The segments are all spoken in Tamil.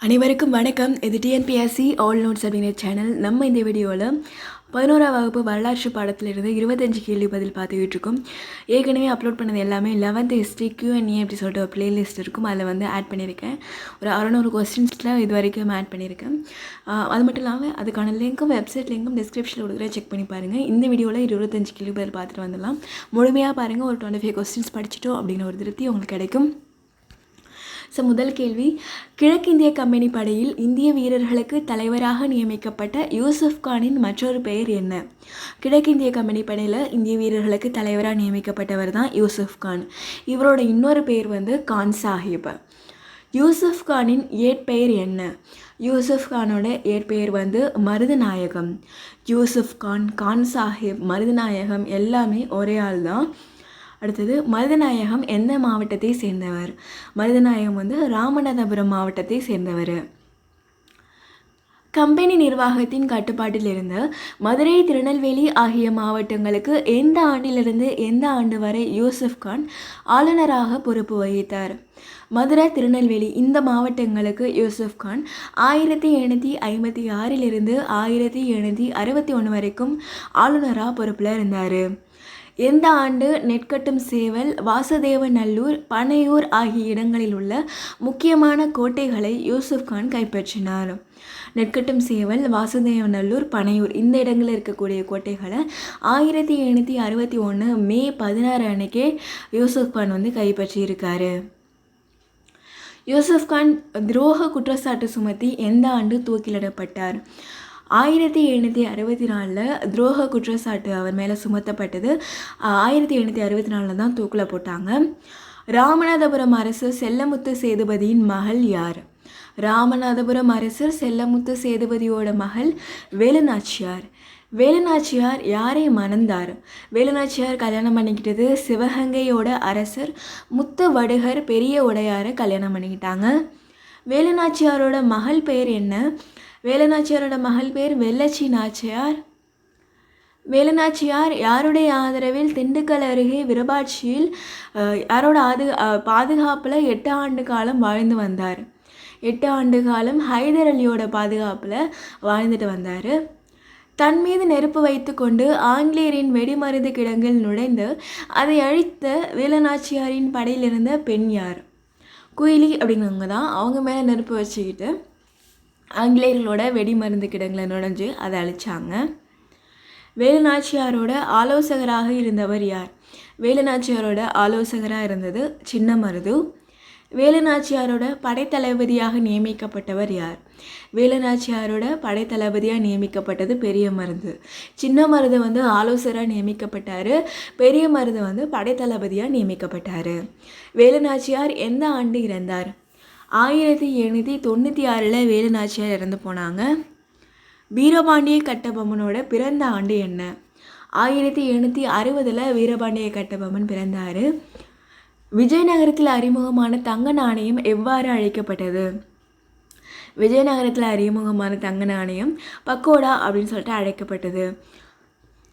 அனைவருக்கும் வணக்கம். இது டிஎன்பிஎஸ்சி ஆல் நோட்ஸ் அப்படிங்கிற சேனல். நம்ம இந்த வீடியோவில் 11ஆம் வகுப்பு வரலாற்று பாடத்திலிருந்து 25 கேள்வி பதில் பார்த்துக்கிட்டு இருக்கோம். ஏற்கனவே அப்லோட் பண்ணது எல்லாமே 11th ஹிஸ்ட்ரி Q&A அப்படி சொல்லிட்டு ஒரு பிளேலிஸ்ட் இருக்கும். அதில் வந்து ஆட் பண்ணியிருக்கேன். ஒரு 600 கொஸ்டின்ஸில் இது வரைக்கும் ஆட் பண்ணியிருக்கேன். அது மட்டும் இல்லாமல் அதுக்கான லிங்க்கும் வெப்சைட் லிங்க்கும் டிஸ்கிரிப்ஷனில் கொடுக்குறேன், செக் பண்ணி பாருங்கள். இந்த வீடியோவில் 25 கேள்வி பதில் பார்த்துட்டு வந்துடலாம். முழுமையாக பாருங்கள். ஒரு 25 கொஸ்டின்ஸ் படிச்சிட்டோம் அப்படின்னு ஒரு திருப்தி உங்களுக்கு கிடைக்கும். முதல் கேள்வி, கிழக்கிந்திய கம்பெனி படையில் இந்திய வீரர்களுக்கு தலைவராக நியமிக்கப்பட்ட யூசுப் கானின் மற்றொரு பெயர் என்ன? கிழக்கிந்திய கம்பெனி படையில் இந்திய வீரர்களுக்கு தலைவராக நியமிக்கப்பட்டவர் தான் யூசுப் கான். இவரோட இன்னொரு பெயர் வந்து கான் சாஹிப். யூசுப் கானின் ஏற்பெயர் என்ன? யூசுப் கானோட ஏற்பெயர் வந்து மருதநாயகம். யூசுப் கான், கான் சாஹிப், மருதநாயகம் எல்லாமே ஒரே ஆள் தான். அடுத்தது, மருதநாயகம் எந்த மாவட்டத்தை சேர்ந்தவர்? மருதநாயகம் வந்து ராமநாதபுரம் மாவட்டத்தை சேர்ந்தவர். கம்பெனி நிர்வாகத்தின் கட்டுப்பாட்டில் இருந்த மதுரை, திருநெல்வேலி ஆகிய மாவட்டங்களுக்கு எந்த ஆண்டிலிருந்து எந்த ஆண்டு வரை யூசுப் கான் ஆளுநராக பொறுப்பு வகித்தார்? மதுரை, திருநெல்வேலி இந்த மாவட்டங்களுக்கு யூசுப் கான் 1756 1761 வரைக்கும் ஆளுநராக பொறுப்பில் இருந்தார். எந்த ஆண்டு நெற்கட்டும் சேவல், வாசுதேவநல்லூர், பனையூர் ஆகிய இடங்களில் உள்ள முக்கியமான கோட்டைகளை யூசுப் கான் கைப்பற்றினார்? நெற்கட்டும் சேவல், வாசுதேவநல்லூர், பனையூர் இந்த இடங்களில் இருக்கக்கூடிய கோட்டைகளை 1761 மே 16 அன்னைக்கே யூசுப் கான் வந்து கைப்பற்றியிருக்காரு. யூசுப் கான் துரோக குற்றச்சாட்டு சுமத்தி எந்த ஆண்டு தூக்கிலிடப்பட்டார்? 1764 துரோக குற்றச்சாட்டு அவர் மேலே சுமத்தப்பட்டது. 1764 தான் தூக்கில் போட்டாங்க. ராமநாதபுரம் அரசர் செல்லமுத்து சேதுபதியின் மகள் யார்? ராமநாதபுரம் அரசர் செல்லமுத்து சேதுபதியோட மகள் வேலுநாச்சியார். வேலுநாச்சியார் யாரை மணந்தார்? வேலுநாச்சியார் கல்யாணம் பண்ணிக்கிட்டது சிவகங்கையோட அரசர் முத்துவடுகர் பெரிய உடையாரை கல்யாணம் பண்ணிக்கிட்டாங்க. வேலுநாச்சியாரோட மகள் பெயர் என்ன? வேலுநாச்சியாரோட மகள் பேர் வெள்ளச்சி நாச்சியார். வேலுநாச்சியார் யாருடைய ஆதரவில் திண்டுக்கல் அருகே விருபாட்சியில் யாரோட பாதுகாப்பில் 8 ஆண்டு காலம் வாழ்ந்து வந்தார்? 8 ஆண்டு காலம் ஹைதர் அலியோட பாதுகாப்பில் வாழ்ந்துட்டு வந்தார். தன் மீது நெருப்பு வைத்து கொண்டு ஆங்கிலேயரின் வெடிமருந்து கிடங்கில் நுழைந்து அதை அழித்த வேலுநாச்சியாரின் படையில் இருந்த பெண் யார்? குயிலி அப்படிங்கிறவங்க தான். அவங்க மேலே நெருப்பு வச்சுக்கிட்டு ஆங்கிலேயர்களோட வெடிமருந்து கிடங்கில் நுழைஞ்சு அதை அழிச்சாங்க. வேலுநாச்சியாரோட ஆலோசகராக இருந்தவர் யார்? வேலுநாச்சியாரோட ஆலோசகராக இருந்தது சின்னமருது. வேலுநாச்சியாரோட படைத்தளபதியாக நியமிக்கப்பட்டவர் யார்? வேலுநாச்சியாரோட படைத்தளபதியாக நியமிக்கப்பட்டது பெரிய மருது. சின்ன மருது வந்து ஆலோசகராக நியமிக்கப்பட்டார். பெரிய மருது வந்து படைத்தளபதியாக நியமிக்கப்பட்டார். வேலுநாச்சியார் எந்த ஆண்டு இறந்தார்? 1796 வேலுநாச்சியார் இறந்து போனாங்க. வீரபாண்டிய கட்டபொம்மனோட பிறந்த ஆண்டு என்ன? 1760 வீரபாண்டிய கட்டபொம்மன் பிறந்தார். விஜயநகரத்தில் அறிமுகமான தங்க நாணயம் எவ்வாறு அழைக்கப்பட்டது? விஜயநகரத்தில் அறிமுகமான தங்க நாணயம் பக்கோடா அப்படின்னு சொல்லிட்டு அழைக்கப்பட்டது.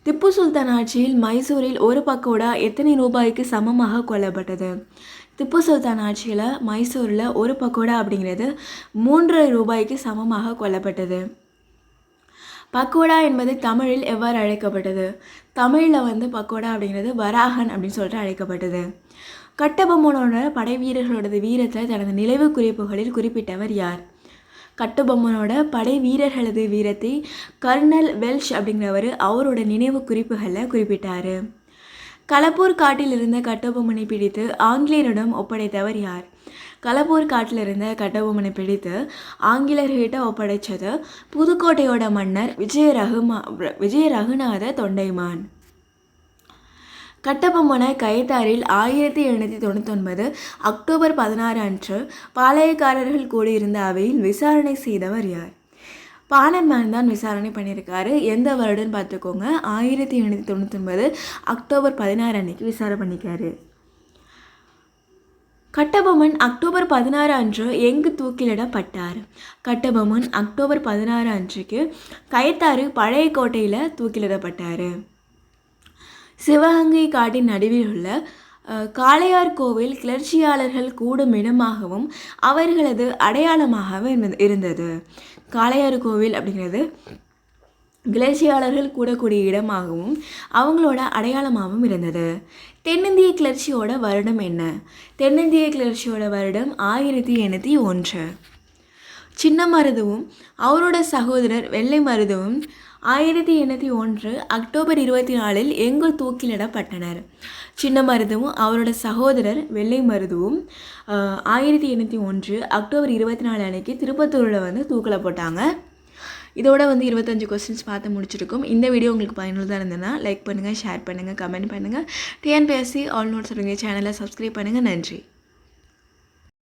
திப்பு சுல்தான் ஆட்சியில் மைசூரில் ஒரு பக்கோடா எத்தனை ரூபாய்க்கு சமமாக கொல்லப்பட்டது? திப்பு சுல்தான் ஆட்சியில் மைசூரில் ஒரு பக்கோடா அப்படிங்கிறது 3 ரூபாய்க்கு சமமாக கொல்லப்பட்டது. பக்கோடா என்பது தமிழில் எவ்வாறு அழைக்கப்பட்டது? தமிழில் வந்து பக்கோடா அப்படிங்கிறது வராகன் அப்படின்னு சொல்லிட்டு அழைக்கப்பட்டது. கட்டபொம்மனோட படை வீரர்களோட வீரத்தை தனது நினைவு குறிப்புகளில் குறிப்பிட்டவர் யார்? கட்டபொம்மனோட படை வீரர்களது வீரத்தை கர்னல் வெல்ஷ் அப்படிங்கிறவர் அவரோட நினைவு குறிப்புகளில் குறிப்பிட்டார். களப்பூர் காட்டில் இருந்த கட்டபொம்மனை பிடித்து ஆங்கிலேயரிடம் ஒப்படைத்தவர் யார்? களப்பூர் காட்டில் இருந்த கட்டபொம்மனை பிடித்து ஆங்கிலேயர்கிட்ட ஒப்படைச்சது புதுக்கோட்டையோட மன்னர் விஜய ரகுநாத தொண்டைமான். கட்டபொம்மனை கைத்தாரில் 1799 அக்டோபர் 16 அன்று பாளையக்காரர்கள் கூடியிருந்த அவையில் விசாரணை செய்தவர் யார்? பானர்மேன் தான் விசாரணை பண்ணியிருக்காரு. எந்த வருடம்னு பார்த்துக்கோங்க, 1799 அக்டோபர் 16 அன்னைக்கு விசாரணை பண்ணிக்காரு. கட்டபொம்மன் அக்டோபர் 16 அன்று எங்கு தூக்கிலிடப்பட்டார்? கட்டபொம்மன் அக்டோபர் 16 அன்றைக்கு கைத்தாறு பழைய கோட்டையில் தூக்கிலிடப்பட்டார். சிவகங்கை காட்டின் நடுவில் உள்ள காளையார் கோவில் கிளர்ச்சியாளர்கள் கூடும் இடமாகவும் அவர்களது அடையாளமாகவும் இருந்தது. காளையார் கோவில் அப்படிங்கிறது கிளர்ச்சியாளர்கள் கூடக்கூடிய இடமாகவும் அவங்களோட அடையாளமாகவும் இருந்தது. தென்னிந்திய கிளர்ச்சியோட வருடம் என்ன? தென்னிந்திய கிளர்ச்சியோட வருடம் 1801. சின்ன மருதுவும் அவரோட சகோதரர் வெள்ளை மருதுவும் 1801 அக்டோபர் 24 எங்கு தூக்கிலிடப்பட்டனர்? சின்ன மருதுவும் அவரோட சகோதரர் வெள்ளை மருதுவும் 1801 அக்டோபர் 24 அன்னைக்கு திருப்பத்தூரில் தூக்கில் போட்டாங்க. இதோட 25 கொஸ்டின்ஸ் பார்த்து முடிச்சிருக்கோம். இந்த வீடியோ உங்களுக்கு பயனுள்ளதாக இருந்ததுன்னா லைக் பண்ணுங்கள், ஷேர் பண்ணுங்கள், கமெண்ட் பண்ணுங்கள். டிஎன்பிஎஸ்சி ஆல் நோட்ஸ் அப்படிங்கிற சேனலை சப்ஸ்கிரைப் பண்ணுங்கள். நன்றி.